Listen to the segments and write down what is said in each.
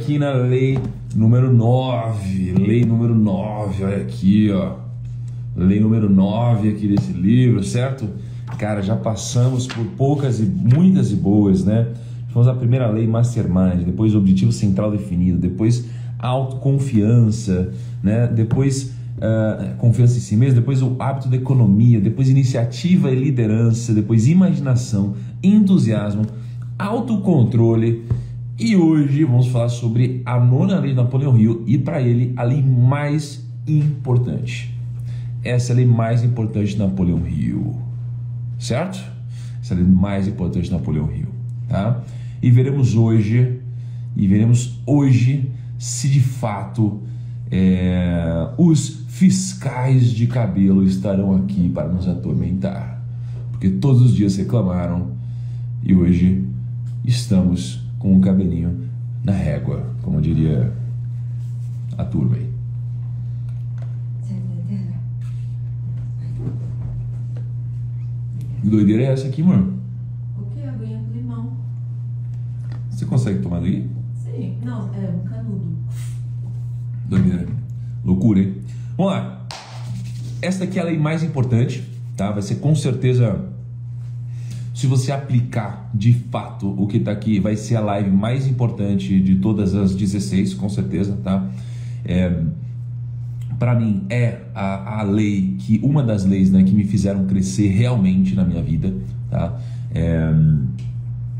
aqui na lei número 9. Lei número 9, olha aqui, ó. Lei número 9 aqui desse livro, certo? Cara, já passamos por poucas e muitas e boas, né? Fomos a primeira lei Mastermind, depois o objetivo central definido, depois autoconfiança, né? Depois confiança em si mesmo, depois o hábito da economia, depois iniciativa e liderança, depois imaginação, entusiasmo, autocontrole. E hoje vamos falar sobre a nona lei de Napoleão Hill e, para ele, a lei mais importante. Essa é a lei mais importante de Napoleão Hill, certo? Essa é a lei mais importante de Napoleão Hill, tá? E veremos hoje se de fato os fiscais de cabelo estarão aqui para nos atormentar, porque todos os dias reclamaram e hoje estamos com o cabelinho na régua, como diria a turma aí. Que doideira é essa aqui, mano? O que? Aguinha com limão. Você consegue tomar daqui? Sim. Não, é um canudo. Doideira. Loucura, hein? Vamos lá. Esta aqui é a lei mais importante, tá? Vai ser com certeza, se você aplicar de fato o que tá aqui, vai ser a live mais importante de todas as 16, com certeza, tá? Para mim é a lei que, uma das leis, né, que me fizeram crescer realmente na minha vida, tá?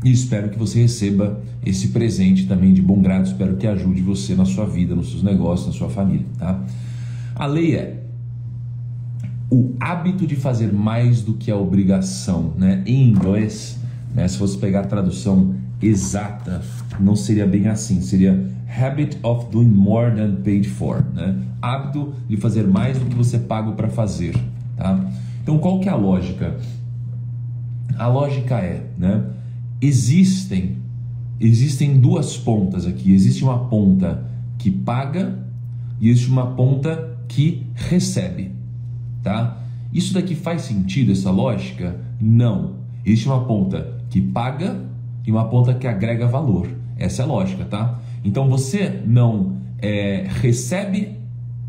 E espero que você receba esse presente também de bom grado, espero que ajude você na sua vida, nos seus negócios, na sua família, tá? A lei é o hábito de fazer mais do que a obrigação, né? Em inglês, né, se fosse pegar a tradução exata, não seria bem assim, seria habit of doing more than paid for, né? Hábito de fazer mais do que você paga para fazer, tá? Então, qual que é a lógica? A lógica é, né? Existem duas pontas aqui. Existe uma ponta que paga e existe uma ponta que recebe, tá? Isso daqui faz sentido, essa lógica? Não. Existe uma ponta que paga e uma ponta que agrega valor. Essa é a lógica, tá? Então você não recebe,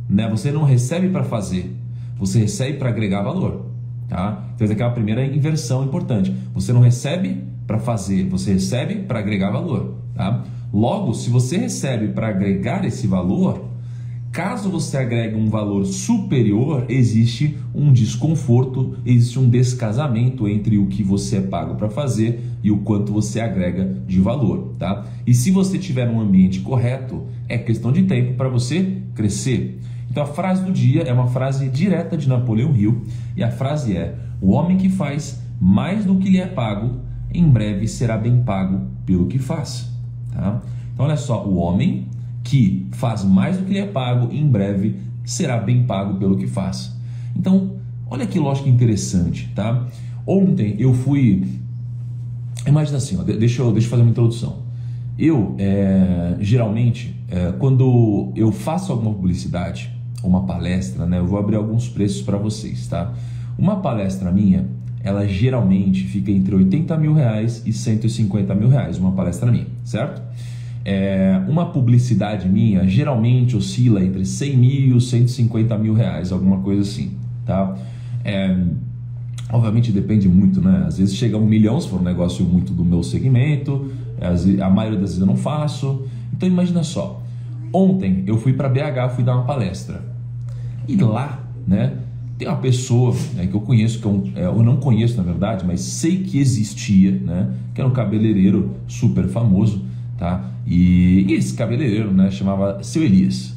né? Você não recebe para fazer, você recebe para agregar valor, tá? Então essa aqui é a primeira inversão importante. Você não recebe para fazer, você recebe para agregar valor, tá? Logo, se você recebe para agregar esse valor, caso você agregue um valor superior, existe um desconforto, existe um descasamento entre o que você é pago para fazer e o quanto você agrega de valor, tá? E se você tiver um ambiente correto, é questão de tempo para você crescer. Então a frase do dia é uma frase direta de Napoleão Hill e a frase é: o homem que faz mais do que lhe é pago, em breve será bem pago pelo que faz, tá? Então olha só, o homem que faz mais do que lhe é pago, em breve será bem pago pelo que faz. Então, olha que lógica interessante, tá? Ontem eu fui... Imagina assim, ó, deixa eu fazer uma introdução. Eu, geralmente, quando eu faço alguma publicidade, uma palestra, né, eu vou abrir alguns preços para vocês, tá? Uma palestra minha, ela geralmente fica entre 80 mil reais e 150 mil reais, uma palestra minha, certo? Uma publicidade minha geralmente oscila entre 100 mil e 150 mil reais, alguma coisa assim, tá? Obviamente depende muito, né? Às vezes chega a 1 milhão se for um negócio muito do meu segmento, a maioria das vezes eu não faço. Então imagina só, ontem eu fui para BH, fui dar uma palestra e lá, né, tem uma pessoa, né, que eu conheço, que eu não conheço na verdade, mas sei que existia, né, que era um cabeleireiro super famoso, tá? E esse cabeleireiro, né, chamava Seu Elias.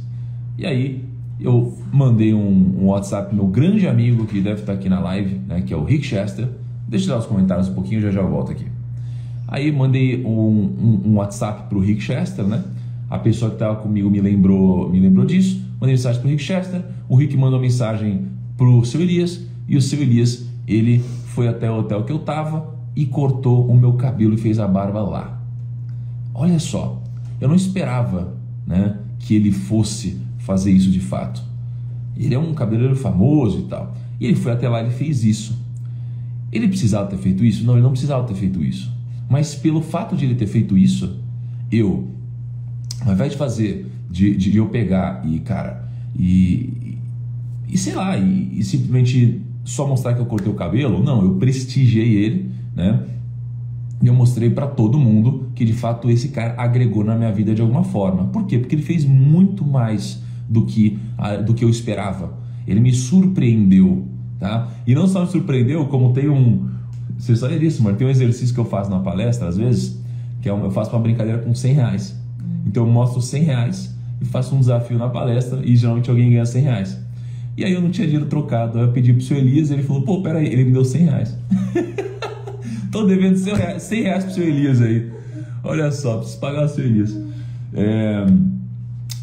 E aí eu mandei um WhatsApp pro meu grande amigo que deve estar aqui na live, né, que é o Rick Chester. Deixa eu dar os comentários um pouquinho, já volto aqui. Aí mandei um WhatsApp pro Rick Chester, né? A pessoa que estava comigo me lembrou disso. Mandei mensagem pro Rick Chester. O Rick mandou mensagem pro Seu Elias e o Seu Elias, ele foi até o hotel que eu tava e cortou o meu cabelo e fez a barba lá. Olha só, eu não esperava, né, que ele fosse fazer isso de fato. Ele é um cabeleireiro famoso e tal. E ele foi até lá e ele fez isso. Ele precisava ter feito isso? Não, ele não precisava ter feito isso. Mas pelo fato de ele ter feito isso, eu ao invés de fazer, de eu pegar e, cara, sei lá, e simplesmente só mostrar que eu cortei o cabelo, não, eu prestigiei ele, né? E eu mostrei para todo mundo que de fato esse cara agregou na minha vida de alguma forma. Por quê? Porque ele fez muito mais do que eu esperava. Ele me surpreendeu, tá? E não só me surpreendeu, como tem você sabe disso, mano? Tem um exercício que eu faço na palestra, às vezes, que eu faço uma brincadeira com R$100. Então eu mostro R$100 e faço um desafio na palestra e geralmente alguém ganha R$100. E aí eu não tinha dinheiro trocado, aí eu pedi pro seu Elias e ele falou, pô, peraí, ele me deu R$100. Tô devendo R$100 pro seu Elias aí. Olha só, preciso pagar o seu Elias.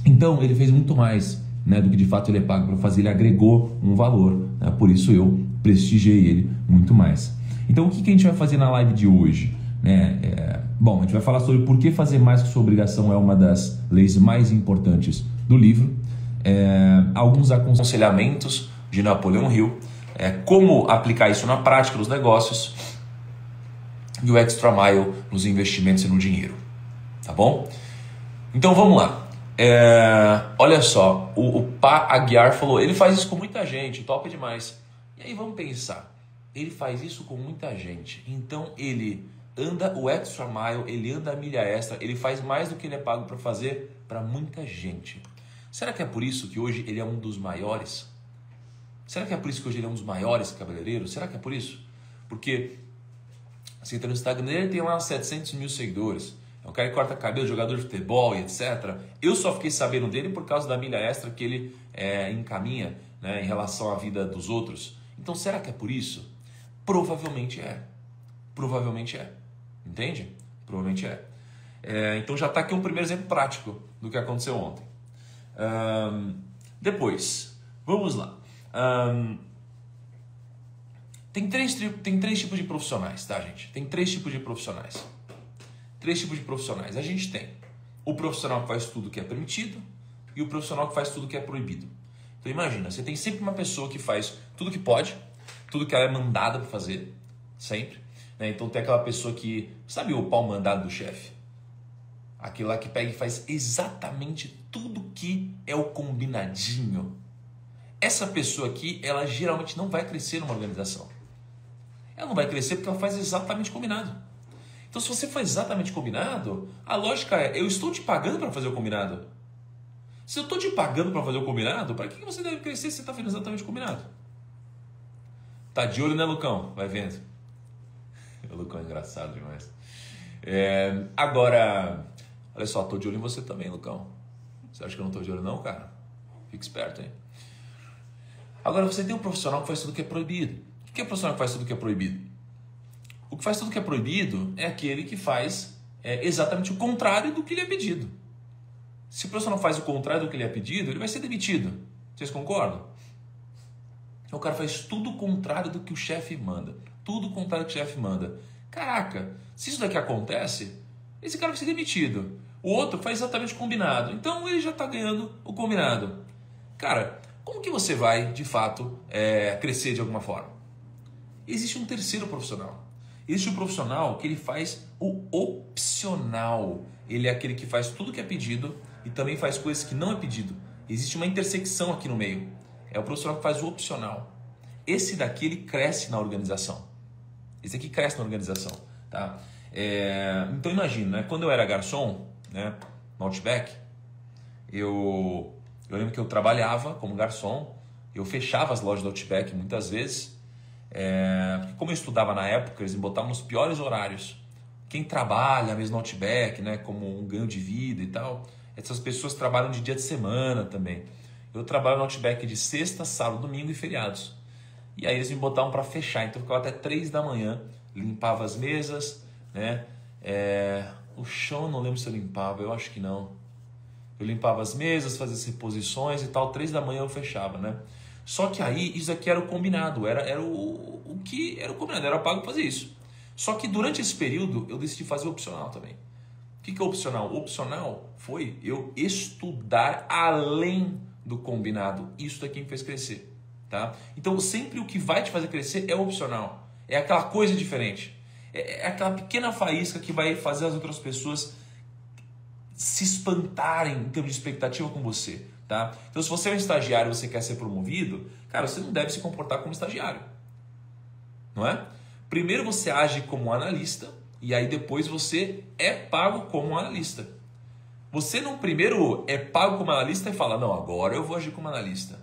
Então ele fez muito mais, né, do que de fato ele é pago para fazer. Ele agregou um valor, né? Por isso eu prestigiei ele muito mais. Então o que a gente vai fazer na live de hoje, né? Bom, a gente vai falar sobre por que fazer mais que sua obrigação é uma das leis mais importantes do livro. Alguns aconselhamentos de Napoleão Hill, como aplicar isso na prática dos negócios e o extra mile nos investimentos e no dinheiro, tá bom? Então vamos lá. Olha só, o Pá Aguiar falou, ele faz isso com muita gente, top demais. E aí vamos pensar, ele faz isso com muita gente, então ele anda o extra mile, ele anda a milha extra, ele faz mais do que ele é pago para fazer para muita gente. Será que é por isso que hoje ele é um dos maiores? Será que é por isso que hoje ele é um dos maiores cabeleireiros? Será que é por isso? Porque você entra no Instagram dele, tem lá 700 mil seguidores. É um cara que corta cabelo, jogador de futebol e etc. Eu só fiquei sabendo dele por causa da milha extra que ele encaminha, né, em relação à vida dos outros. Então será que é por isso? Provavelmente é. Provavelmente é. Entende? Provavelmente é. Então já está aqui um primeiro exemplo prático do que aconteceu ontem. Depois, vamos lá. Tem três tipos de profissionais, tá, gente? Tem três tipos de profissionais. Três tipos de profissionais. A gente tem o profissional que faz tudo que é permitido e o profissional que faz tudo que é proibido. Então imagina, você tem sempre uma pessoa que faz tudo que pode, tudo que ela é mandada para fazer, sempre. Né? Então tem aquela pessoa que, sabe o pau mandado do chefe? Aquele lá que pega e faz exatamente tudo que é o combinadinho. Essa pessoa aqui, ela geralmente não vai crescer numa organização. Ela não vai crescer porque ela faz exatamente combinado. Então, se você faz exatamente combinado, a lógica é, eu estou te pagando para fazer o combinado. Se eu estou te pagando para fazer o combinado, para que você deve crescer se você está fazendo exatamente combinado? Tá de olho, né, Lucão? Vai vendo. O Lucão é engraçado demais. Agora, olha só, estou de olho em você também, Lucão. Você acha que eu não estou de olho não, cara? Fica esperto, hein? Agora, você tem um profissional que faz tudo que é proibido. O que é o profissional que faz tudo que é proibido? O que faz tudo que é proibido é aquele que faz exatamente o contrário do que lhe é pedido. Se o profissional faz o contrário do que lhe é pedido, ele vai ser demitido. Vocês concordam? O cara faz tudo o contrário do que o chefe manda. Tudo o contrário do que o chefe manda. Caraca, se isso daqui acontece, esse cara vai ser demitido. O outro faz exatamente o combinado. Então ele já está ganhando o combinado. Cara, como que você vai, de fato, crescer de alguma forma? Existe um terceiro profissional. Existe um profissional que ele faz o opcional. Ele é aquele que faz tudo que é pedido e também faz coisas que não é pedido. Existe uma intersecção aqui no meio. É o profissional que faz o opcional. Esse daqui, ele cresce na organização. Esse aqui cresce na organização. Tá? Então imagina, né? Quando eu era garçom, né, no Outback, eu lembro que eu trabalhava como garçom, eu fechava as lojas do Outback muitas vezes, porque como eu estudava na época, eles me botavam nos piores horários. Quem trabalha mesmo no Outback, né, como um ganho de vida e tal, essas pessoas trabalham de dia de semana também. Eu trabalho no Outback de sexta, sábado, domingo e feriados. E aí eles me botavam para fechar, então eu ficava até 3 da manhã, limpava as mesas, né? O chão eu não lembro se eu limpava, eu acho que não. Eu limpava as mesas, fazia as reposições e tal, 3 da manhã eu fechava, né? Só que aí, isso aqui era o combinado, era o que era o combinado, era pago para fazer isso. Só que durante esse período, eu decidi fazer o opcional também. O que é opcional? O opcional foi eu estudar além do combinado. Isso daqui me fez crescer, tá? Então, sempre o que vai te fazer crescer é o opcional. É aquela coisa diferente. É aquela pequena faísca que vai fazer as outras pessoas se espantarem em termos de expectativa com você, tá? Então, se você é um estagiário e você quer ser promovido, cara, você não deve se comportar como estagiário, não é? Primeiro você age como analista e aí depois você é pago como analista. Você não primeiro é pago como analista e fala, não, agora eu vou agir como analista.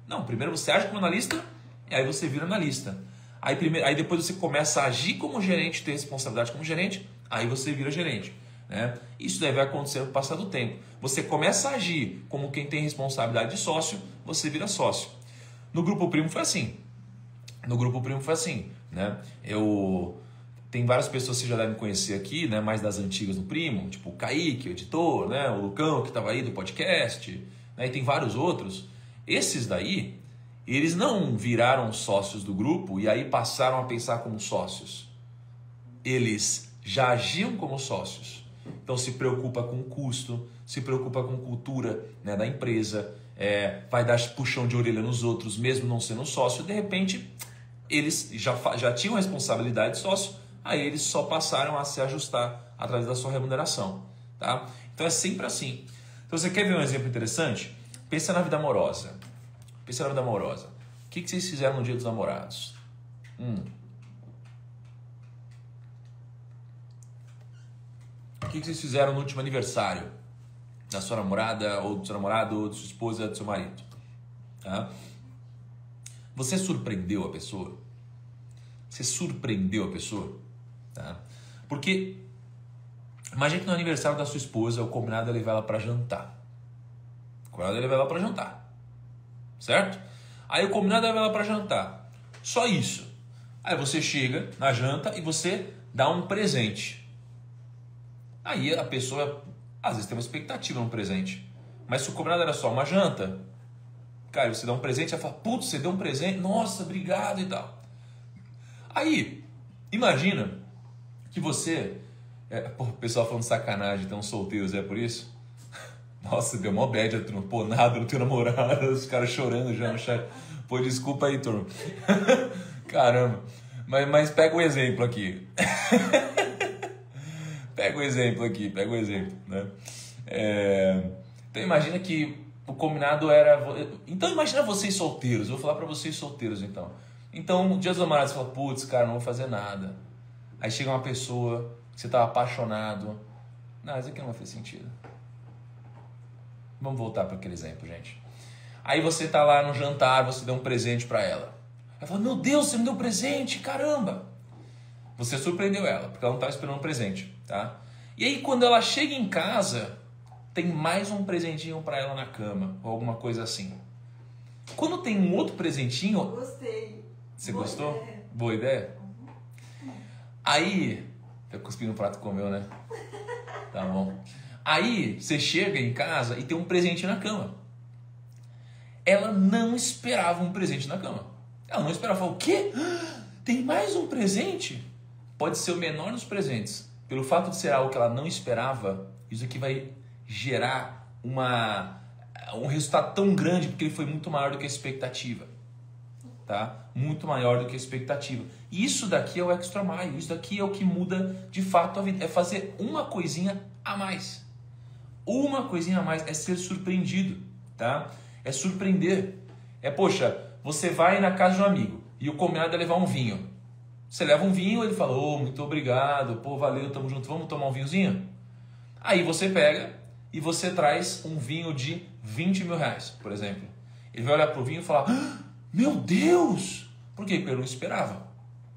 Não, primeiro você age como analista e aí você vira analista. Aí depois você começa a agir como gerente, ter responsabilidade como gerente, aí você vira gerente. Né? Isso deve acontecer no passar do tempo. Você começa a agir como quem tem responsabilidade de sócio, você vira sócio. No Grupo Primo foi assim. Né? Tem várias pessoas que você já devem conhecer aqui, né? Mais das antigas do Primo, tipo o Kaique, o editor, né? O Lucão que estava aí do podcast, né? E tem vários outros. Esses daí, eles não viraram sócios do grupo e aí passaram a pensar como sócios. Eles já agiam como sócios. Então se preocupa com o custo, se preocupa com cultura, né, da empresa, vai dar puxão de orelha nos outros, mesmo não sendo sócio. De repente, eles já tinham responsabilidade de sócio, aí eles só passaram a se ajustar através da sua remuneração. Tá? Então é sempre assim. Então você quer ver um exemplo interessante? Pensa na vida amorosa. O que vocês fizeram no Dia dos Namorados? O que vocês fizeram no último aniversário da sua namorada, ou do seu namorado, ou da sua esposa, do seu marido? Tá? Você surpreendeu a pessoa? Tá? Porque imagine que no aniversário da sua esposa o combinado é levar ela para jantar. Certo? Aí o combinado é levar ela para jantar. Só isso. Aí você chega na janta e você dá um presente. Aí a pessoa às vezes tem uma expectativa no presente. Mas se o combinado era só uma janta, cara, você dá um presente, ela fala, putz, você deu um presente, nossa, obrigado e tal. Aí, imagina que você... o pessoal falando sacanagem, tão solteiros, é por isso? Nossa, deu mó bad, turma. Pô, nada no teu namorado, os caras chorando já no chat. Pô, desculpa aí, turma. Caramba. Mas pega o exemplo aqui. Pega o exemplo, né? Então imagina que o combinado era... Então imagina vocês solteiros. Eu vou falar pra vocês solteiros, então. Então, no Dia dos Namorados, você fala, putz, cara, não vou fazer nada. Aí chega uma pessoa que você tava apaixonado. Não, isso aqui não vai fazer sentido. Vamos voltar para aquele exemplo, gente. Aí você tá lá no jantar, você deu um presente para ela. Ela fala, meu Deus, você me deu um presente, caramba. Você surpreendeu ela, porque ela não estava esperando um presente, tá? E aí quando ela chega em casa, tem mais um presentinho para ela na cama, ou alguma coisa assim. Quando tem um outro presentinho... Gostei. Você gostou? Boa ideia? Aí... Eu cuspi no prato e comeu, né? Tá bom. Aí você chega em casa e tem um presente na cama. Ela não esperava um presente na cama. Ela não esperava. Falou, o quê? Tem mais um presente? Pode ser o menor dos presentes. Pelo fato de ser algo que ela não esperava, isso aqui vai gerar um resultado tão grande, porque ele foi muito maior do que a expectativa. Tá? Muito maior do que a expectativa. E isso daqui é o extra mile. Isso daqui é o que muda de fato a vida. É fazer uma coisinha a mais. Uma coisinha a mais. É ser surpreendido. Tá? É surpreender. Poxa, você vai na casa de um amigo e o combinado é levar um vinho. Você leva um vinho, ele fala, muito obrigado, pô, valeu, tamo junto, vamos tomar um vinhozinho? Aí você pega e você traz um vinho de 20 mil reais, por exemplo. Ele vai olhar pro vinho e falar, meu Deus! Por quê? Porque ele não esperava.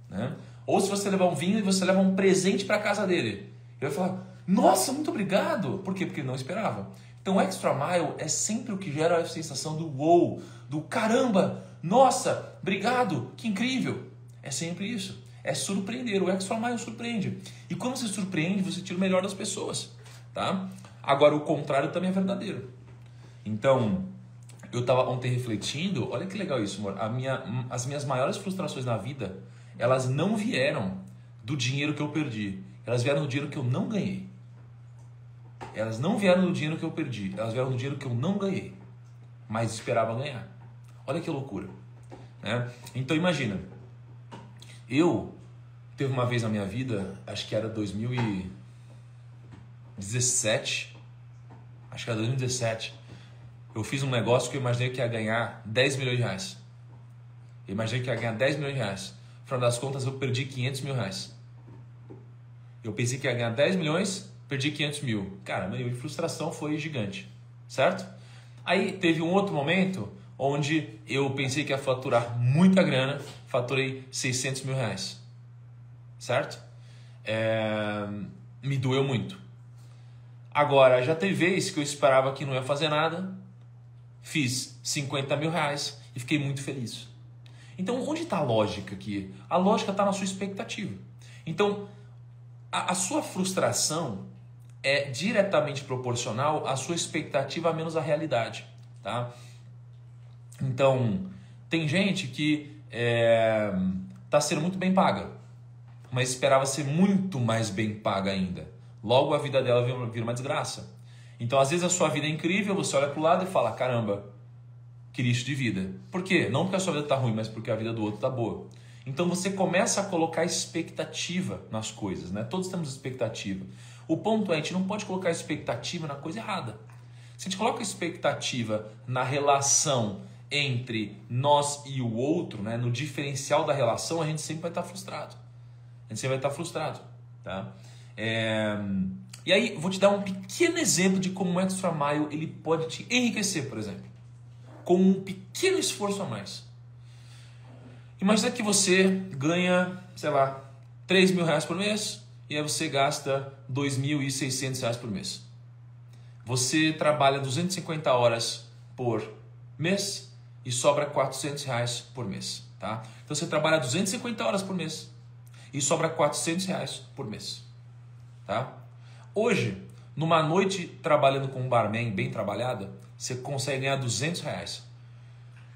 Né? Ou se você levar um vinho e você leva um presente para casa dele. Ele vai falar, nossa, muito obrigado! Por quê? Porque ele não esperava. Então o extra mile é sempre o que gera a sensação do wow, do caramba, nossa, obrigado, que incrível. É sempre isso. É surpreender. O extra mile surpreende. E quando você surpreende, você tira o melhor das pessoas. Tá? Agora o contrário também é verdadeiro. Então... Eu estava ontem refletindo, olha que legal isso, amor. As minhas maiores frustrações na vida, elas não vieram do dinheiro que eu perdi. Elas vieram do dinheiro que eu não ganhei. Elas não vieram do dinheiro que eu perdi. Elas vieram do dinheiro que eu não ganhei, mas esperava ganhar. Olha que loucura. Né? Então imagina, teve uma vez na minha vida, acho que era 2017, acho que era 2017, eu fiz um negócio que eu imaginei que ia ganhar 10 milhões de reais. Eu imaginei que ia ganhar 10 milhões de reais. No final das contas, eu perdi 500 mil reais. Eu pensei que ia ganhar 10 milhões, perdi 500 mil. Cara, meu nível de frustração foi gigante, certo? Aí teve um outro momento onde eu pensei que ia faturar muita grana, faturei 600 mil reais, certo? Me doeu muito. Agora, já teve vez que eu esperava que não ia fazer nada, fiz 50 mil reais e fiquei muito feliz. Então, onde está a lógica aqui? A lógica está na sua expectativa. Então, a sua frustração é diretamente proporcional à sua expectativa menos a realidade, tá? Então, tem gente que está sendo muito bem paga, mas esperava ser muito mais bem paga ainda. Logo, a vida dela vira uma desgraça. Então, às vezes, a sua vida é incrível, você olha para o lado e fala, caramba, que lixo de vida. Por quê? Não porque a sua vida está ruim, mas porque a vida do outro está boa. Então, você começa a colocar expectativa nas coisas, né? Todos temos expectativa. O ponto é, a gente não pode colocar expectativa na coisa errada. Se a gente coloca expectativa na relação entre nós e o outro, né, no diferencial da relação, a gente sempre vai estar frustrado. A gente sempre vai estar frustrado, tá? E aí, vou te dar um pequeno exemplo de como o Extra Mile ele pode te enriquecer, por exemplo, com um pequeno esforço a mais. Imagina que você ganha, sei lá, 3 mil reais por mês e aí você gasta 2.600 reais por mês. Você trabalha 250 horas por mês e sobra 400 reais por mês, tá? Então você trabalha 250 horas por mês e sobra 400 reais por mês, tá? Hoje, numa noite trabalhando com um barman bem trabalhada, você consegue ganhar 200 reais.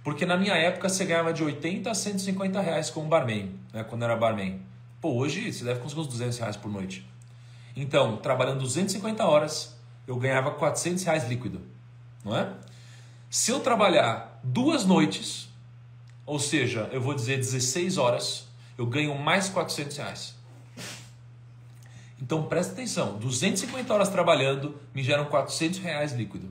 Porque na minha época você ganhava de 80 a 150 reais como barman, né, quando era barman. Pô, hoje você deve conseguir uns 200 reais por noite. Então, trabalhando 250 horas, eu ganhava 400 reais líquido, não é? Se eu trabalhar 2 noites, ou seja, eu vou dizer 16 horas, eu ganho mais 400 reais. Então, presta atenção, 250 horas trabalhando me geram 400 reais líquido.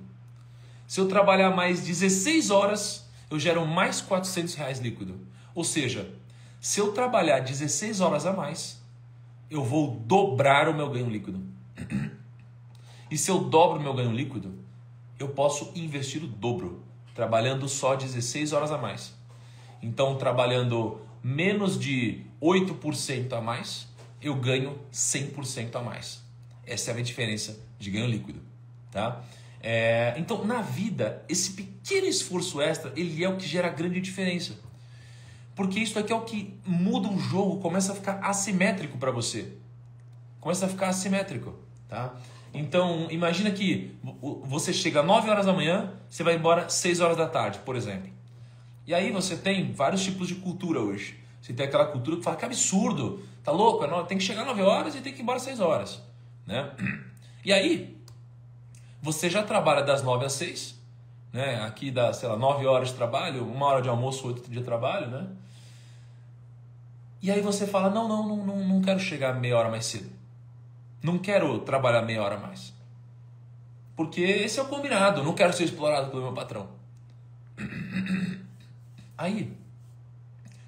Se eu trabalhar mais 16 horas, eu gero mais 400 reais líquido. Ou seja, se eu trabalhar 16 horas a mais, eu vou dobrar o meu ganho líquido. E se eu dobro o meu ganho líquido, eu posso investir o dobro, trabalhando só 16 horas a mais. Então, trabalhando menos de 8% a mais, eu ganho 100% a mais. Essa é a diferença de ganho líquido, tá? Então, na vida, esse pequeno esforço extra, ele é o que gera a grande diferença. Porque isso aqui é o que muda o jogo, começa a ficar assimétrico para você. Começa a ficar assimétrico, tá? Então, imagina que você chega às 9 horas da manhã, você vai embora às 6 horas da tarde, por exemplo. E aí você tem vários tipos de cultura hoje. Você tem aquela cultura que fala que absurdo, tá louco, tem que chegar às 9 horas e tem que ir embora às 6 horas, né? E aí, você já trabalha das 9 às 6, né? Aqui dá, sei lá, 9 horas de trabalho, 1 hora de almoço, 8 de trabalho, né? E aí você fala, não quero chegar meia hora mais cedo. Não quero trabalhar meia hora mais. Porque esse é o combinado, não quero ser explorado pelo meu patrão. Aí,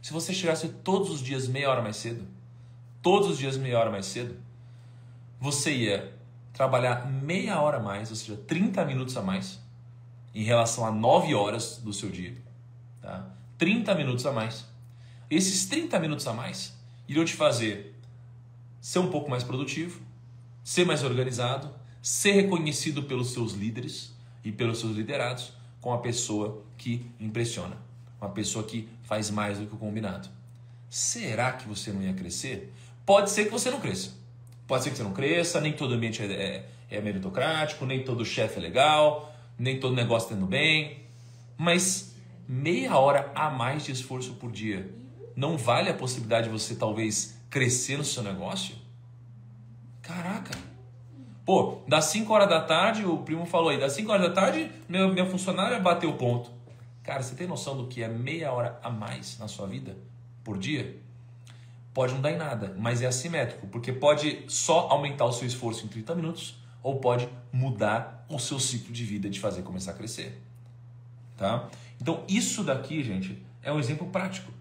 se você chegasse todos os dias meia hora mais cedo, você ia trabalhar meia hora a mais, ou seja, 30 minutos a mais, em relação a 9 horas do seu dia. Tá? 30 minutos a mais. Esses 30 minutos a mais iriam te fazer ser um pouco mais produtivo, ser mais organizado, ser reconhecido pelos seus líderes e pelos seus liderados como uma pessoa que impressiona, uma pessoa que faz mais do que o combinado. Será que você não ia crescer? Pode ser que você não cresça. Pode ser que você não cresça, nem todo ambiente é meritocrático, nem todo chefe é legal, nem todo negócio está indo bem, mas meia hora a mais de esforço por dia não vale a possibilidade de você talvez crescer no seu negócio? Caraca! Pô, das 5 horas da tarde, o primo falou aí, das 5 horas da tarde, minha funcionária bateu o ponto. Cara, você tem noção do que é meia hora a mais na sua vida por dia? Pode não dar em nada, mas é assimétrico, porque pode só aumentar o seu esforço em 30 minutos ou pode mudar o seu ciclo de vida, de fazer começar a crescer. Tá? Então isso daqui, gente, é um exemplo prático.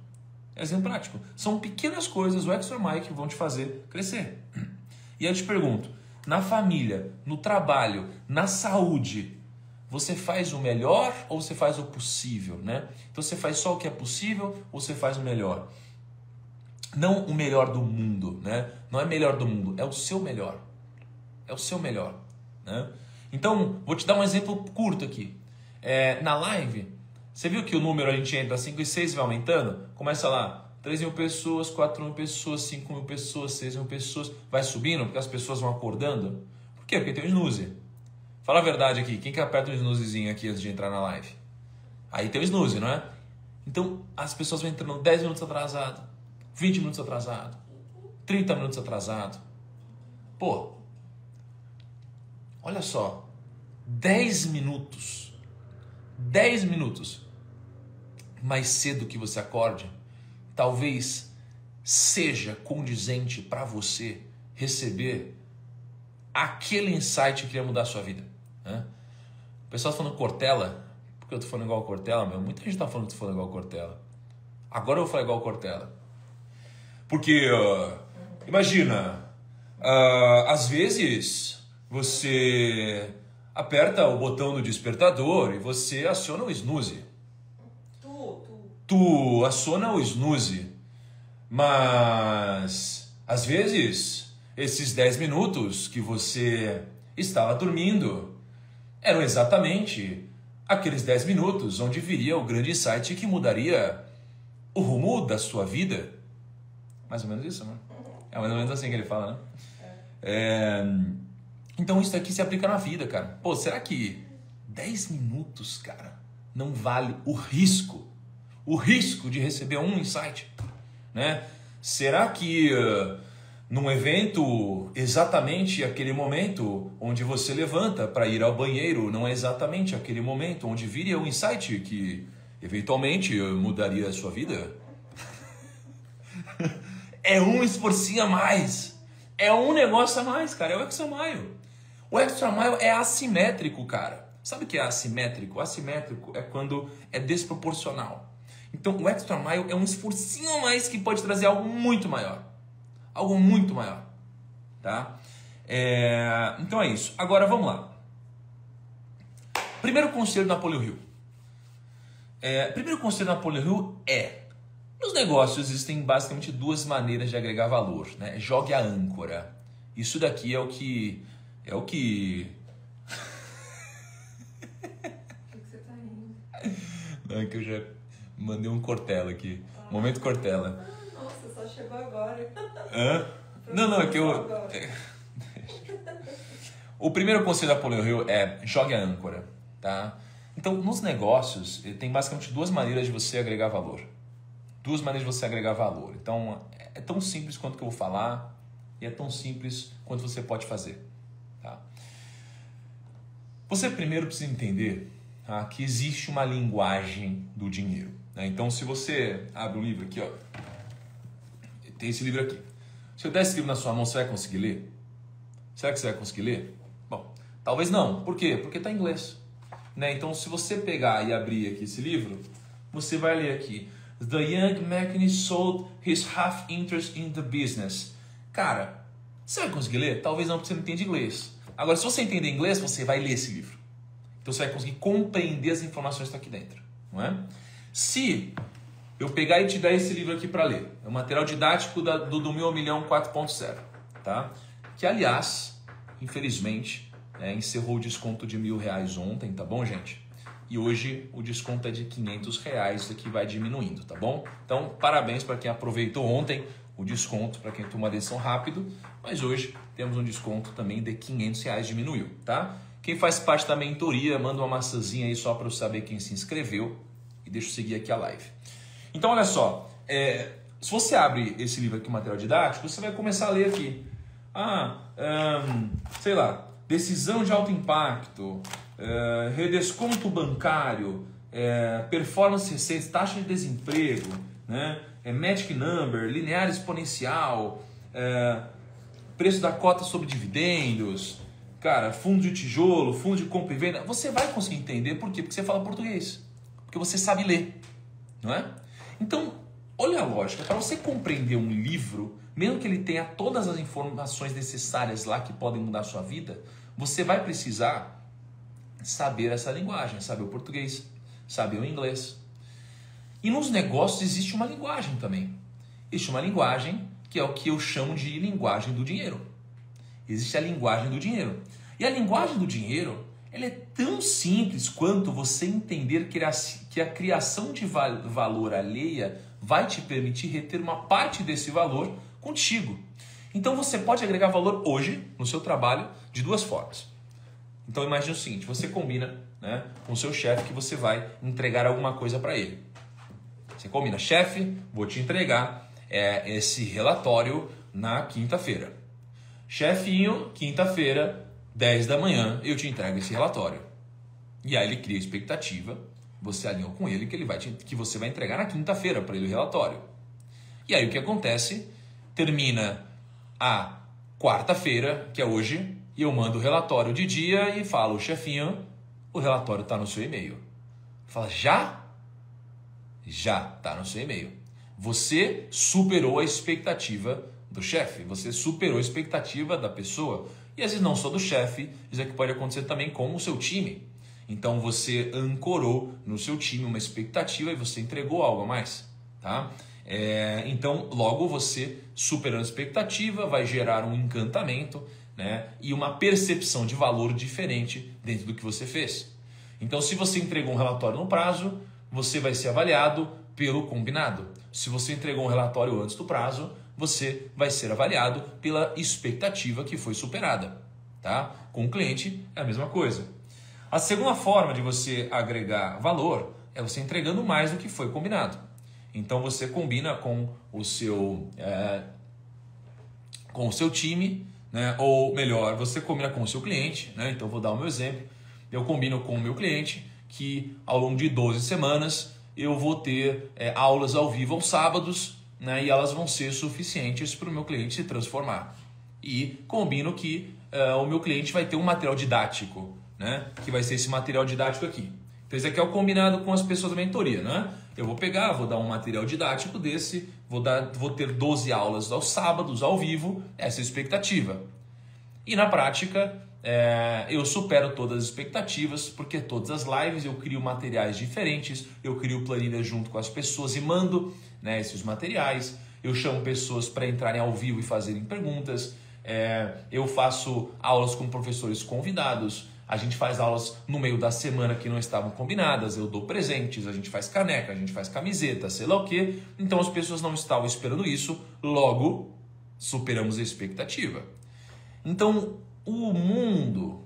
É um exemplo prático. São pequenas coisas, o extra mile, que vão te fazer crescer. E eu te pergunto, na família, no trabalho, na saúde, você faz o melhor ou você faz o possível, né? Então você faz só o que é possível ou você faz o melhor? Não o melhor do mundo, né? Não é melhor do mundo, é o seu melhor. É o seu melhor, né? Então, vou te dar um exemplo curto aqui. Na live, você viu que o número a gente entra 5 e 6 e vai aumentando? Começa lá, 3.000 pessoas, 4.000 pessoas, 5.000 pessoas, 6.000 pessoas. Vai subindo porque as pessoas vão acordando. Por quê? Porque tem o snooze. Fala a verdade aqui, quem que aperta o snoozezinho aqui antes de entrar na live? Aí tem o snooze, não é? Então, as pessoas vão entrando 10 minutos atrasado, 20 minutos atrasado, 30 minutos atrasado. Pô, olha só, 10 minutos mais cedo que você acorde, talvez seja condizente para você receber aquele insight que ia mudar a sua vida, né? O pessoal tá falando Cortella, porque eu tô falando igual a Cortella, meu. Muita gente tá falando que eu tô falando igual a Cortella. Agora eu vou falar igual a Cortella. Porque, imagina, às vezes você aperta o botão do despertador e você aciona o snooze. Tu aciona o snooze, mas às vezes esses 10 minutos que você estava dormindo eram exatamente aqueles 10 minutos onde viria o grande insight que mudaria o rumo da sua vida. Mais ou menos isso, né? É mais ou menos assim que ele fala, né? Então isso aqui se aplica na vida, cara. Pô, será que 10 minutos, cara, não vale o risco de receber um insight, né? Será que num evento, exatamente aquele momento onde você levanta para ir ao banheiro, não é exatamente aquele momento onde viria um insight que eventualmente mudaria a sua vida? É um esforcinho a mais. É um negócio a mais, cara. É o extra mile. O extra mile é assimétrico, cara. Sabe o que é assimétrico? O assimétrico é quando é desproporcional. Então, o extra mile é um esforcinho a mais que pode trazer algo muito maior. Algo muito maior. Tá? Então é isso. Agora, vamos lá. Primeiro conselho do Napoleon Hill. Primeiro conselho do Napoleon Hill é: nos negócios existem basicamente duas maneiras de agregar valor, né? Jogue a âncora. Isso daqui é o que... Por que você tá rindo? Não, é que eu já mandei um Cortella aqui. Momento Cortella. Nossa, só chegou agora. Hã? Não, é que eu... O primeiro conselho da Napoleon Hill é: jogue a âncora, tá? Então, nos negócios, tem basicamente duas maneiras de você agregar valor. Duas maneiras de você agregar valor. Então, é tão simples quanto que eu vou falar e é tão simples quanto você pode fazer. Tá? Você primeiro precisa entender, tá, que existe uma linguagem do dinheiro, né? Então, se você abre um livro aqui, ó, tem esse livro aqui. Se eu der esse livro na sua mão, você vai conseguir ler? Será que você vai conseguir ler? Bom, talvez não. Por quê? Porque está em inglês, né? Então, se você pegar e abrir aqui esse livro, você vai ler aqui: The young machinist sold his half interest in the business. Cara, você vai conseguir ler? Talvez não, porque você não entende inglês. Agora, se você entender inglês, você vai ler esse livro. Então você vai conseguir compreender as informações que estão aqui dentro, não é? Se eu pegar e te dar esse livro aqui para ler, é o material didático do 1000 ao milhão 4.0, tá? Que, aliás, infelizmente, encerrou o desconto de R$1.000 ontem, tá bom, gente? E hoje o desconto é de R$500, isso aqui vai diminuindo, tá bom? Então, parabéns para quem aproveitou ontem o desconto, para quem tomou a decisão rápido, mas hoje temos um desconto também de R$500, diminuiu, tá? Quem faz parte da mentoria, manda uma maçãzinha aí só para eu saber quem se inscreveu e deixa eu seguir aqui a live. Então, olha só, se você abre esse livro aqui, o material didático, você vai começar a ler aqui. Sei lá, decisão de alto impacto, redesconto bancário, performance recentes, taxa de desemprego, né? Magic number, linear exponencial, preço da cota sobre dividendos, cara, fundo de tijolo, fundo de compra e venda, você vai conseguir entender. Por quê? Porque você fala português. Porque você sabe ler, não é? Então, olha a lógica. Para você compreender um livro, mesmo que ele tenha todas as informações necessárias lá que podem mudar a sua vida, você vai precisar saber essa linguagem, saber o português, saber o inglês. E nos negócios existe uma linguagem também. Existe uma linguagem que é o que eu chamo de linguagem do dinheiro. Existe a linguagem do dinheiro. E a linguagem do dinheiro, ela é tão simples quanto você entender que a criação de valor alheia vai te permitir reter uma parte desse valor contigo. Então você pode agregar valor hoje no seu trabalho de duas formas. Então imagine o seguinte, você combina, né, com o seu chefe que você vai entregar alguma coisa para ele. Você combina, chefe, vou te entregar esse relatório na quinta-feira. Chefinho, quinta-feira, 10 da manhã, eu te entrego esse relatório. E aí ele cria expectativa, você alinhou com ele que você vai entregar na quinta-feira para ele o relatório. E aí o que acontece? Termina a quarta-feira, que é hoje, e eu mando o relatório de dia e falo, chefinho, o relatório está no seu e-mail. Fala, já? Já está no seu e-mail. Você superou a expectativa do chefe, você superou a expectativa da pessoa. E às vezes não só do chefe, isso aqui pode acontecer também com o seu time. Então você ancorou no seu time uma expectativa e você entregou algo a mais. Tá? Então logo você superando a expectativa vai gerar um encantamento, né? E uma percepção de valor diferente dentro do que você fez. Então se você entregou um relatório no prazo, você vai ser avaliado pelo combinado. Se você entregou um relatório antes do prazo, você vai ser avaliado pela expectativa que foi superada. Tá? Com o cliente é a mesma coisa. A segunda forma de você agregar valor é você entregando mais do que foi combinado. Então você combina com o seu time, né? Ou melhor, você combina com o seu cliente, né? Então vou dar o meu exemplo. Eu combino com o meu cliente que ao longo de 12 semanas eu vou ter aulas ao vivo aos sábados, né? E elas vão ser suficientes para o meu cliente se transformar. E combino que o meu cliente vai ter um material didático, né? Que vai ser esse material didático aqui. Então esse aqui é o combinado com as pessoas da mentoria, né? Eu vou pegar, vou dar um material didático desse, vou ter 12 aulas aos sábados ao vivo, essa é a expectativa. E na prática eu supero todas as expectativas, porque todas as lives eu crio materiais diferentes, eu crio planilha junto com as pessoas e mando, né, esses materiais, eu chamo pessoas para entrarem ao vivo e fazerem perguntas, eu faço aulas com professores convidados, a gente faz aulas no meio da semana que não estavam combinadas, eu dou presentes, a gente faz caneca, a gente faz camiseta, sei lá o quê. Então as pessoas não estavam esperando isso, logo superamos a expectativa. Então o mundo,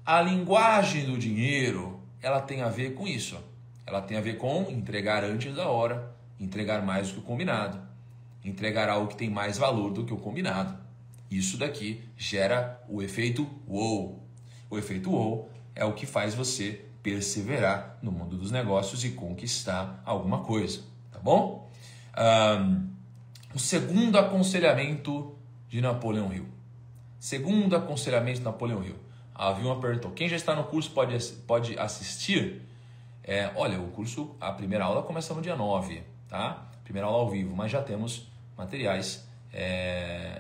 a linguagem do dinheiro, ela tem a ver com isso. Ela tem a ver com entregar antes da hora, entregar mais do que o combinado, entregar algo que tem mais valor do que o combinado. Isso daqui gera o efeito wow. O efeito wow é o que faz você perseverar no mundo dos negócios e conquistar alguma coisa, tá bom? O segundo aconselhamento de Napoleão Hill. Segundo aconselhamento de Napoleão Hill. A Vilma perguntou, quem já está no curso pode assistir? Olha, o curso, a primeira aula começa no dia 9, tá? Primeira aula ao vivo, mas já temos materiais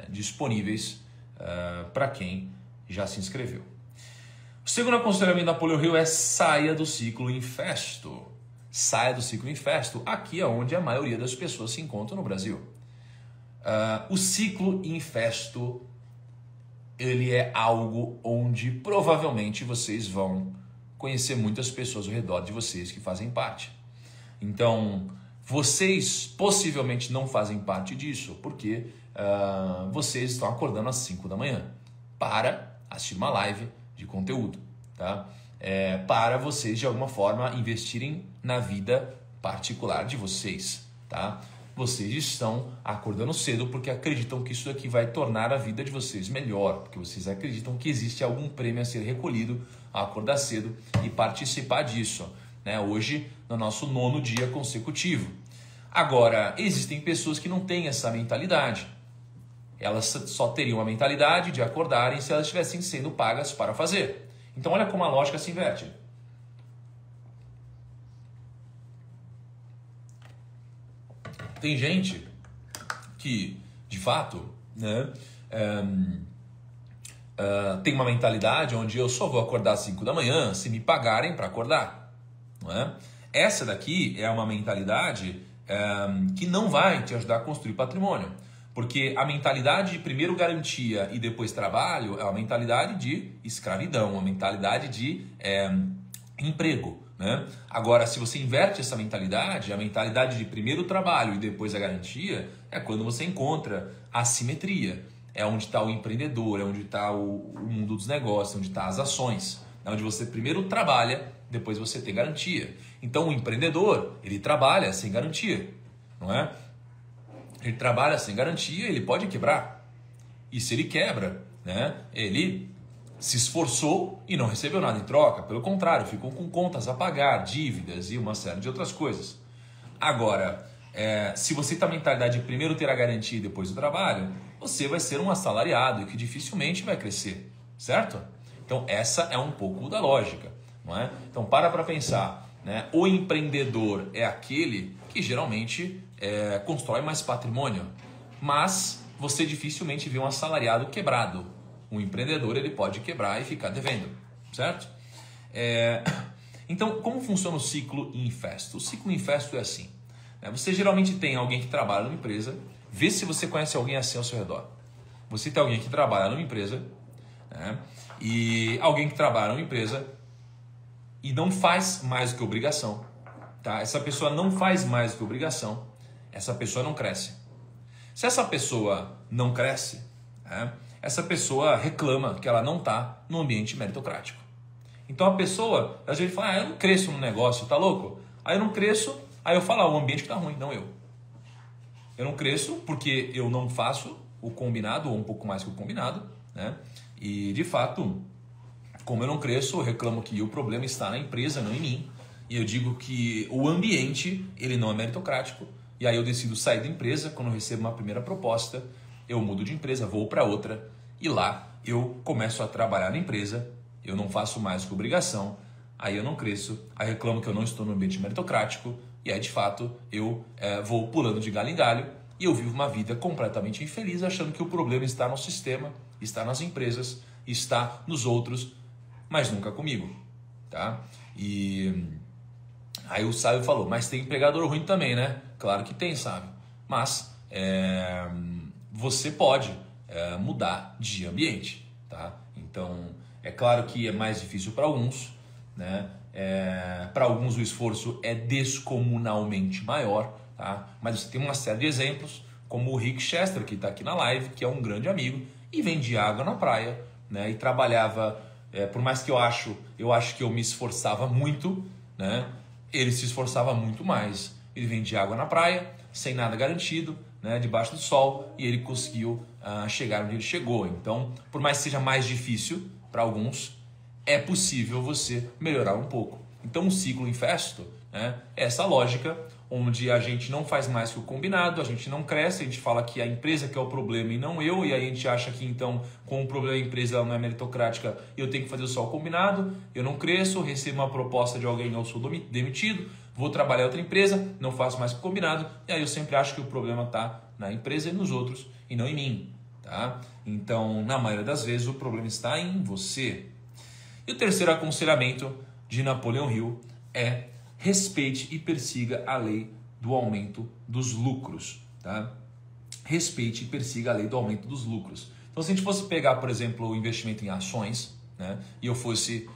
disponíveis para quem já se inscreveu. O segundo aconselhamento da Napoleão Hill é saia do ciclo infesto. Saia do ciclo infesto. Aqui é onde a maioria das pessoas se encontram no Brasil. O ciclo infesto, ele é algo onde provavelmente vocês vão conhecer muitas pessoas ao redor de vocês que fazem parte. Então, vocês possivelmente não fazem parte disso, porque vocês estão acordando às 5 da manhã para assistir uma live de conteúdo, tá? Para vocês de alguma forma investirem na vida particular de vocês, tá? Vocês estão acordando cedo porque acreditam que isso daqui vai tornar a vida de vocês melhor, porque vocês acreditam que existe algum prêmio a ser recolhido a acordar cedo e participar disso, né? Hoje, no nosso 9º dia consecutivo. Agora, existem pessoas que não têm essa mentalidade. Elas só teriam a mentalidade de acordarem se elas estivessem sendo pagas para fazer. Então olha como a lógica se inverte. Tem gente que, de fato, né, tem uma mentalidade onde eu só vou acordar às 5 da manhã se me pagarem para acordar. Não é? Essa daqui é uma mentalidade que não vai te ajudar a construir patrimônio. Porque a mentalidade de primeiro garantia e depois trabalho é uma mentalidade de escravidão, uma mentalidade de emprego. Né? Agora, se você inverte essa mentalidade, a mentalidade de primeiro trabalho e depois a garantia, é quando você encontra a simetria. É onde está o empreendedor, é onde está o mundo dos negócios, onde está as ações. É onde você primeiro trabalha, depois você tem garantia. Então o empreendedor, ele trabalha sem garantia, não é? Ele trabalha sem garantia, ele pode quebrar. E se ele quebra, né, ele se esforçou e não recebeu nada em troca. Pelo contrário, ficou com contas a pagar, dívidas e uma série de outras coisas. Agora, se você tem a mentalidade de primeiro ter a garantia e depois o trabalho, você vai ser um assalariado e que dificilmente vai crescer, certo? Então essa é um pouco da lógica, não é? Então para pensar, né? O empreendedor é aquele que geralmente constrói mais patrimônio, mas você dificilmente vê um assalariado quebrado. Um empreendedor ele pode quebrar e ficar devendo, certo? Então como funciona o ciclo infesto? O ciclo infesto é assim. Você geralmente tem alguém que trabalha numa empresa, vê se você conhece alguém assim ao seu redor. Você tem alguém que trabalha numa empresa, né? E alguém que trabalha numa empresa e não faz mais do que obrigação. Tá? Essa pessoa não faz mais do que obrigação, essa pessoa não cresce. Se essa pessoa não cresce, né? Essa pessoa reclama que ela não está no ambiente meritocrático. Então a pessoa, às vezes fala, eu não cresço no negócio, tá louco? Aí eu não cresço, aí eu falo, o ambiente está ruim, não eu. Eu não cresço porque eu não faço o combinado, ou um pouco mais que o combinado, né? E de fato, como eu não cresço, eu reclamo que o problema está na empresa, não em mim. E eu digo que o ambiente, ele não é meritocrático. E aí eu decido sair da empresa, quando eu recebo uma primeira proposta, eu mudo de empresa, vou para outra. E lá eu começo a trabalhar na empresa, eu não faço mais que obrigação, aí eu não cresço, aí reclamo que eu não estou no ambiente meritocrático. E aí, de fato, eu vou pulando de galho em galho e eu vivo uma vida completamente infeliz, achando que o problema está no sistema, está nas empresas, está nos outros, mas nunca comigo. Tá? E aí o sábio falou, mas tem empregador ruim também, né? Claro que tem, sábio. Mas você pode mudar de ambiente. Tá? Então, é claro que é mais difícil para alguns, né? Para alguns o esforço é descomunalmente maior, tá? Mas você tem uma série de exemplos, como o Rick Chester, que está aqui na live, que é um grande amigo, e vendia água na praia, né? E trabalhava, por mais que eu acho que eu me esforçava muito, né? Ele se esforçava muito mais. Ele vendia água na praia, sem nada garantido, né? Debaixo do sol, e ele conseguiu chegar onde ele chegou. Então, por mais que seja mais difícil para alguns, é possível você melhorar um pouco. Então o ciclo infesto, né, é essa lógica onde a gente não faz mais que o combinado, a gente não cresce, a gente fala que a empresa que é o problema e não eu, e aí a gente acha que então com o problema da empresa ela não é meritocrática, eu tenho que fazer só o combinado, eu não cresço, recebo uma proposta de alguém, eu sou demitido, vou trabalhar em outra empresa, não faço mais que o combinado, e aí eu sempre acho que o problema está na empresa e nos outros e não em mim. Tá? Então, na maioria das vezes, o problema está em você. E o terceiro aconselhamento de Napoleão Hill é respeite e persiga a lei do aumento dos lucros. Tá? Respeite e persiga a lei do aumento dos lucros. Então, se a gente fosse pegar, por exemplo, o investimento em ações, né, e eu fosse...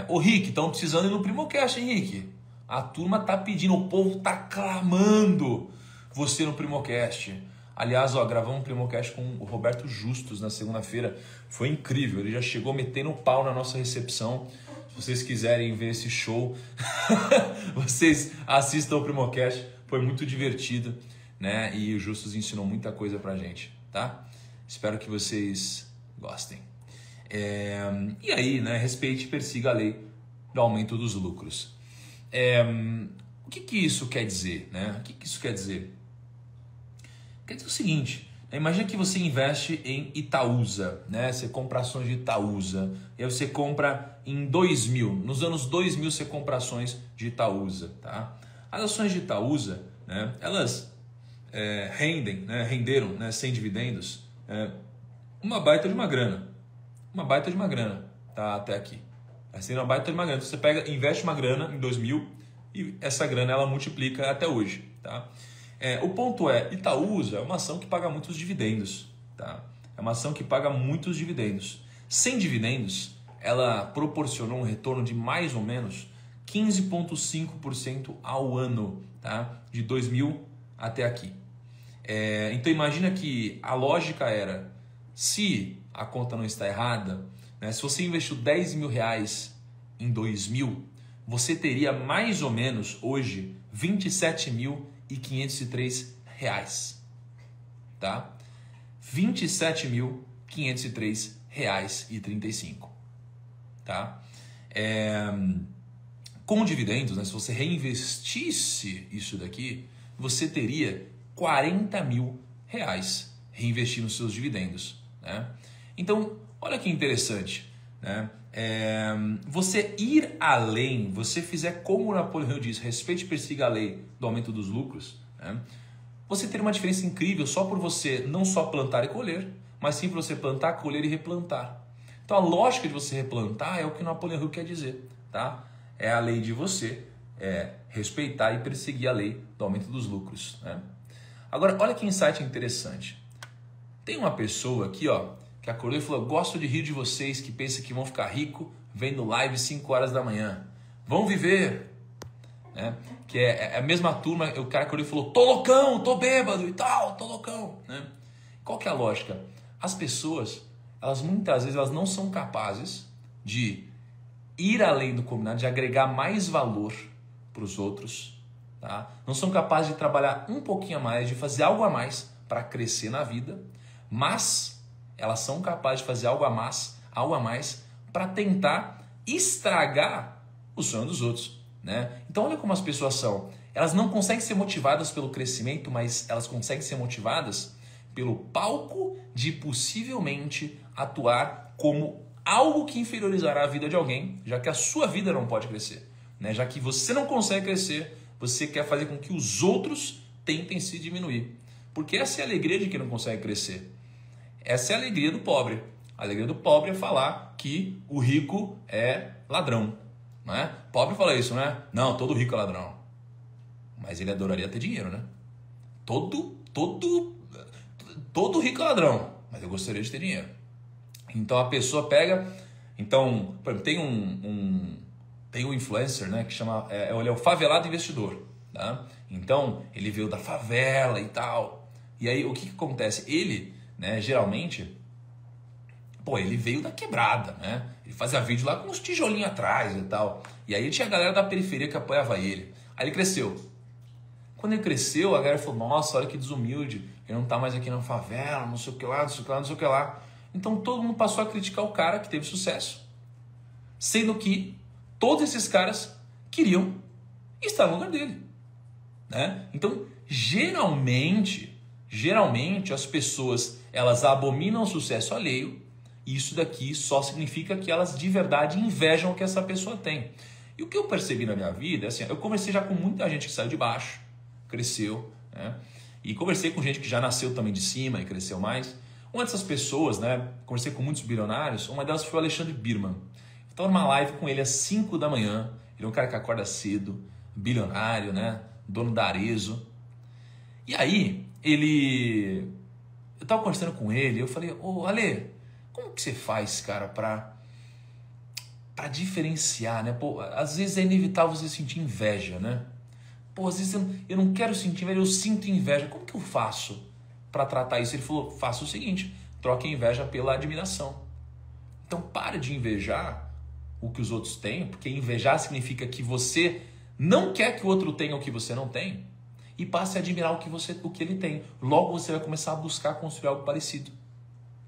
Ô Rick, estão precisando ir no Primocast, hein, Rick? A turma está pedindo, o povo está clamando você no Primocast. Aliás, gravamos um Primocast com o Roberto Justus na segunda-feira. Foi incrível, ele já chegou metendo o pau na nossa recepção. Se vocês quiserem ver esse show, vocês assistam o Primocast. Foi muito divertido, né? E o Justus ensinou muita coisa pra gente, tá? Espero que vocês gostem. E aí, né? Respeite e persiga a lei do aumento dos lucros. O que isso quer dizer, né? O que isso quer dizer? Quer dizer o seguinte, Imagina que você investe em Itaúsa, né? Você compra ações de Itaúsa, e aí você compra em 2000, nos anos 2000 você compra ações de Itaúsa, tá? As ações de Itaúsa, né, elas renderam, né, sem dividendos, uma baita de uma grana, tá? Até aqui. Assim, uma baita de uma grana. Então, você investe uma grana em 2000 e essa grana ela multiplica até hoje, tá? O ponto Itaúsa é uma ação que paga muitos dividendos, tá? É uma ação que paga muitos dividendos. Sem dividendos, ela proporcionou um retorno de mais ou menos 15,5% ao ano, tá? De 2000 até aqui. Então imagina que a lógica era, se a conta não está errada, né, se você investiu 10 mil reais em 2000, você teria mais ou menos hoje 27.503 reais, tá? 27.503 reais e 35, tá? Com dividendos, né, se você reinvestisse isso daqui, você teria 40 mil reais reinvestindo nos seus dividendos, né? Então, olha que interessante, né? Você ir além, você fizer como o Napoleão diz, respeite e persiga a lei do aumento dos lucros, né? Você ter uma diferença incrível só por você não só plantar e colher, mas sim por você plantar, colher e replantar. Então a lógica de você replantar é o que o Napoleão quer dizer, tá? É a lei de você respeitar e perseguir a lei do aumento dos lucros, né? Agora, olha que insight interessante. Tem uma pessoa aqui, ó, que acordou e falou: gosto de rir de vocês que pensam que vão ficar rico vendo live 5 horas da manhã. Vão viver. Né? Que é a mesma turma, o cara acordou e falou: tô loucão, tô bêbado e tal, tô loucão. Né? Qual que é a lógica? As pessoas, elas muitas vezes elas não são capazes de ir além do combinado, de agregar mais valor para os outros. Tá? Não são capazes de trabalhar um pouquinho a mais, de fazer algo a mais para crescer na vida, mas elas são capazes de fazer algo a mais para tentar estragar o sonho dos outros, né? Então olha como as pessoas são. Elas não conseguem ser motivadas pelo crescimento, mas elas conseguem ser motivadas pelo palco de possivelmente atuar como algo que inferiorizará a vida de alguém, já que a sua vida não pode crescer, né? Já que você não consegue crescer, você quer fazer com que os outros tentem se diminuir. Porque essa é a alegria de quem não consegue crescer. Essa é a alegria do pobre. A alegria do pobre é falar que o rico é ladrão. Não é? Pobre fala isso, né? Não, todo rico é ladrão. Mas ele adoraria ter dinheiro, né? Todo rico é ladrão. Mas eu gostaria de ter dinheiro. Então a pessoa pega... Então, tem um influencer, né, que chama... ele é o favelado investidor. Tá? Então, ele veio da favela e tal. E aí, o que acontece? Ele, né, geralmente... ele veio da quebrada, né? Ele fazia vídeo lá com uns tijolinhos atrás e tal. E aí tinha a galera da periferia que apoiava ele. Aí ele cresceu. Quando ele cresceu, a galera falou: nossa, olha que desumilde. Ele não tá mais aqui na favela, não sei o que lá, não sei o que lá, não sei o que lá. Então todo mundo passou a criticar o cara que teve sucesso. Sendo que todos esses caras queriam estar no lugar dele, né? Então, geralmente as pessoas, elas abominam o sucesso alheio. E isso daqui só significa que elas de verdade invejam o que essa pessoa tem. E o que eu percebi na minha vida, assim, eu conversei já com muita gente que saiu de baixo, cresceu, né? E conversei com gente que já nasceu também de cima e cresceu mais. Uma dessas pessoas, né, conversei com muitos bilionários, uma delas foi o Alexandre Birman. Eu estava numa live com ele às 5 da manhã, ele é um cara que acorda cedo, bilionário, né, dono da Arezzo. E aí, eu estava conversando com ele, eu falei: ô Ale, como que você faz, cara, para diferenciar, né? Às vezes é inevitável você sentir inveja, né? Às vezes eu não quero sentir inveja, eu sinto inveja. Como que eu faço para tratar isso? Ele falou: faça o seguinte, troque a inveja pela admiração. Então pare de invejar o que os outros têm, porque invejar significa que você não quer que o outro tenha o que você não tem, e passe a admirar o que ele tem. Logo você vai começar a buscar construir algo parecido,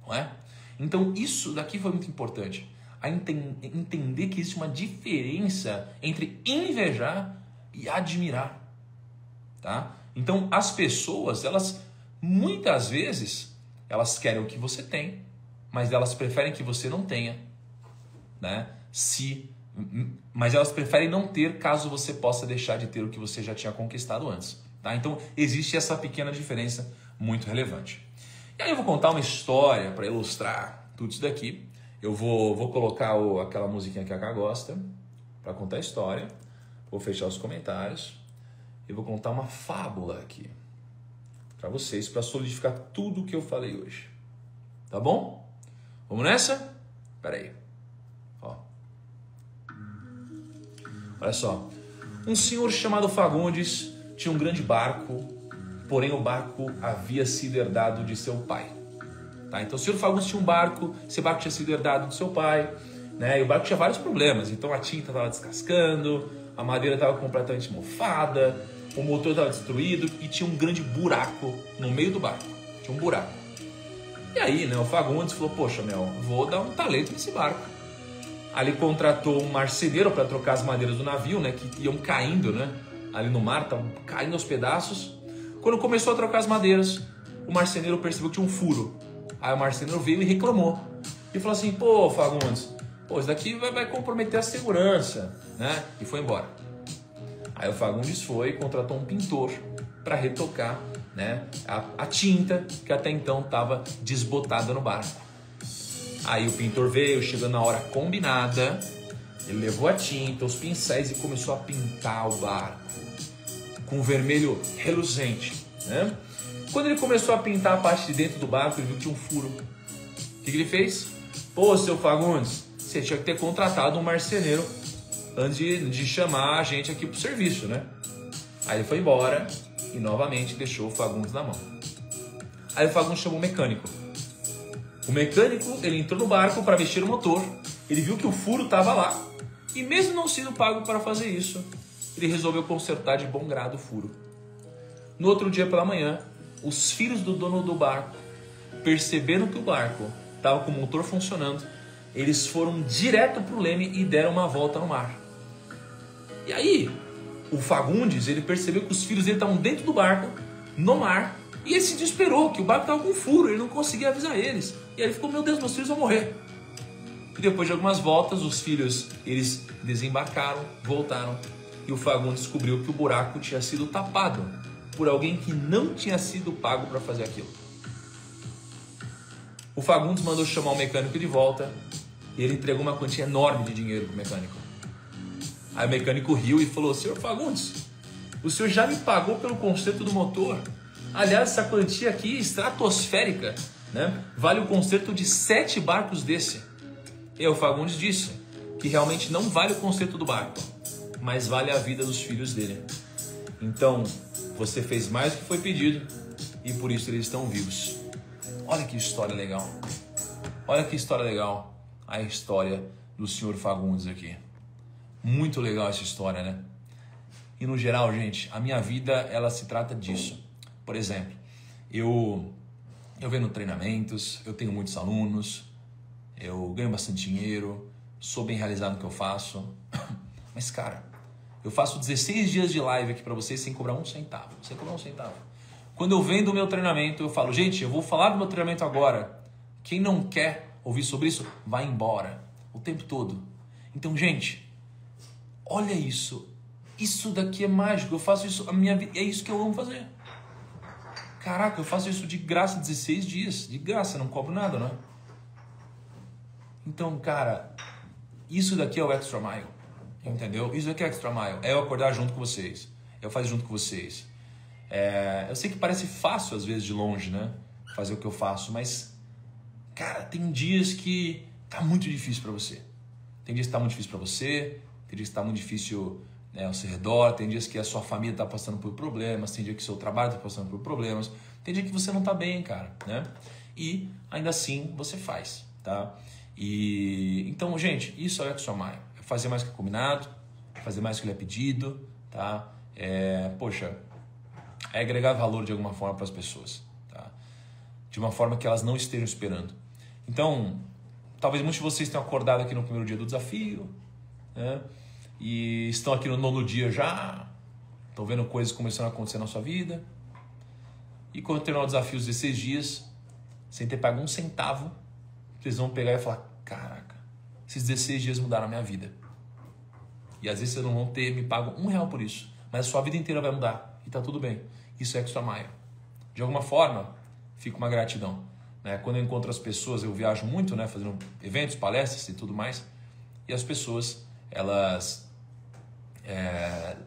não é? Então isso daqui foi muito importante, a entender que existe uma diferença entre invejar e admirar, tá? Então as pessoas, elas muitas vezes, elas querem o que você tem, mas elas preferem que você não tenha, né? Mas elas preferem não ter caso você possa deixar de ter o que você já tinha conquistado antes, tá? Então existe essa pequena diferença muito relevante. E aí eu vou contar uma história para ilustrar tudo isso daqui. Eu vou colocar aquela musiquinha que a Cá gosta para contar a história. Vou fechar os comentários e vou contar uma fábula aqui para vocês, para solidificar tudo o que eu falei hoje. Tá bom? Vamos nessa? Espera aí. Ó. Olha só. Um senhor chamado Fagundes tinha um grande barco, porém o barco havia sido herdado de seu pai. Tá? Então o senhor Fagundes tinha um barco, esse barco tinha sido herdado de seu pai, né? E o barco tinha vários problemas. Então a tinta estava descascando, a madeira estava completamente mofada, o motor estava destruído e tinha um grande buraco no meio do barco. Tinha um buraco. E aí, né, o Fagundes falou, poxa, vou dar um talento nesse barco. Aí ele contratou um marceneiro para trocar as madeiras do navio, né, que iam caindo, né, ali no mar, estavam caindo aos pedaços. Quando começou a trocar as madeiras, o marceneiro percebeu que tinha um furo. Aí o marceneiro veio e reclamou. E falou assim, pô, Fagundes, isso daqui vai comprometer a segurança, né? E foi embora. Aí o Fagundes foi e contratou um pintor para retocar, né, a tinta que até então estava desbotada no barco. Aí o pintor veio, chegando na hora combinada, ele levou a tinta, os pincéis e começou a pintar o barco com vermelho reluzente, né? Quando ele começou a pintar a parte de dentro do barco, ele viu que tinha um furo. O que ele fez? Pô, seu Fagundes, você tinha que ter contratado um marceneiro antes de chamar a gente aqui pro serviço, né? Aí ele foi embora e novamente deixou o Fagundes na mão. Aí o Fagundes chamou o mecânico. O mecânico, ele entrou no barco para mexer o motor, ele viu que o furo estava lá e mesmo não sendo pago para fazer isso, ele resolveu consertar de bom grado o furo. No outro dia pela manhã, os filhos do dono do barco perceberam que o barco estava com o motor funcionando, eles foram direto para o leme e deram uma volta no mar. E aí, o Fagundes, ele percebeu que os filhos dele estavam dentro do barco, no mar, e ele se desesperou, que o barco estava com furo, ele não conseguia avisar eles. E aí ele ficou, meu Deus, meus filhos vão morrer. E depois de algumas voltas, os filhos, eles desembarcaram, voltaram, e o Fagundes descobriu que o buraco tinha sido tapado por alguém que não tinha sido pago para fazer aquilo. O Fagundes mandou chamar o mecânico de volta, e ele entregou uma quantia enorme de dinheiro para o mecânico. Aí o mecânico riu e falou, senhor Fagundes, o senhor já me pagou pelo conserto do motor. Aliás, essa quantia aqui estratosférica, né, vale o conserto de 7 barcos desse. E o Fagundes disse que realmente não vale o conserto do barco, mas vale a vida dos filhos dele. Então, você fez mais do que foi pedido e por isso eles estão vivos. Olha que história legal. Olha que história legal. A história do senhor Fagundes aqui. Muito legal essa história, né? E no geral, gente, a minha vida, ela se trata disso. Por exemplo, eu venho treinamentos, eu tenho muitos alunos, eu ganho bastante dinheiro, sou bem realizado no que eu faço. Mas, cara, eu faço 16 dias de live aqui para vocês sem cobrar um centavo. Sem cobrar um centavo. Quando eu vendo o meu treinamento, eu falo, gente, eu vou falar do meu treinamento agora. Quem não quer ouvir sobre isso, vai embora. O tempo todo. Então, gente, olha isso. Isso daqui é mágico. Eu faço isso, a minha vida, é isso que eu amo fazer. Caraca, eu faço isso de graça 16 dias. De graça, não cobro nada, né? Então, cara, isso daqui é o Extra Mile. Entendeu? Isso daqui é Extra Mile. É eu acordar junto com vocês. Eu fazer junto com vocês. Eu sei que parece fácil, às vezes, de longe, né? Fazer o que eu faço, mas, cara, tem dias que tá muito difícil pra você. Tem dias que tá muito difícil pra você. Tem dias que tá muito difícil, né, ao seu redor. Tem dias que a sua família tá passando por problemas. Tem dia que o seu trabalho tá passando por problemas. Tem dia que você não tá bem, cara, né? E ainda assim você faz, tá? E então, gente, isso é o Extra Mile. É fazer mais que é combinado, fazer mais que lhe é pedido, tá? Poxa, é agregar valor de alguma forma para as pessoas, tá? De uma forma que elas não estejam esperando. Então, talvez muitos de vocês tenham acordado aqui no primeiro dia do desafio, né? E estão aqui no 9º dia já, estão vendo coisas começando a acontecer na sua vida. E quando terminar o desafio, os 16 dias, sem ter pago um centavo, vocês vão pegar e falar, caraca, esses 16 dias mudaram a minha vida. E às vezes vocês não vão ter me pago R$1 por isso, mas a sua vida inteira vai mudar e tá tudo bem. Isso é Extra Mile. De alguma forma, fica uma gratidão. Né? Quando eu encontro as pessoas, eu viajo muito, né, fazendo eventos, palestras e tudo mais, e as pessoas, elas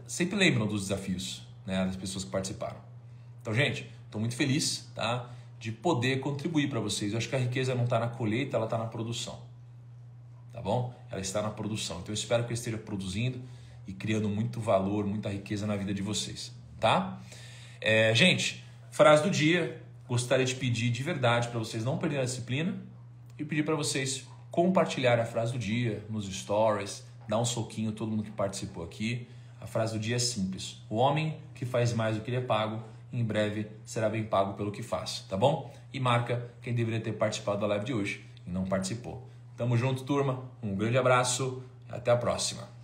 sempre lembram dos desafios, né, das pessoas que participaram. Então, gente, estou muito feliz, tá, de poder contribuir para vocês. Eu acho que a riqueza não está na colheita, ela está na produção. Tá bom? Ela está na produção. Então eu espero que eu esteja produzindo e criando muito valor, muita riqueza na vida de vocês. Tá? Gente, frase do dia. Gostaria de pedir de verdade para vocês não perderem a disciplina e pedir para vocês compartilharem a frase do dia nos stories, dar um soquinho todo mundo que participou aqui. A frase do dia é simples. O homem que faz mais do que lhe é pago, em breve será bem pago pelo que faz. Tá bom? E marca quem deveria ter participado da live de hoje e não participou. Tamo junto, turma. Um grande abraço e até a próxima.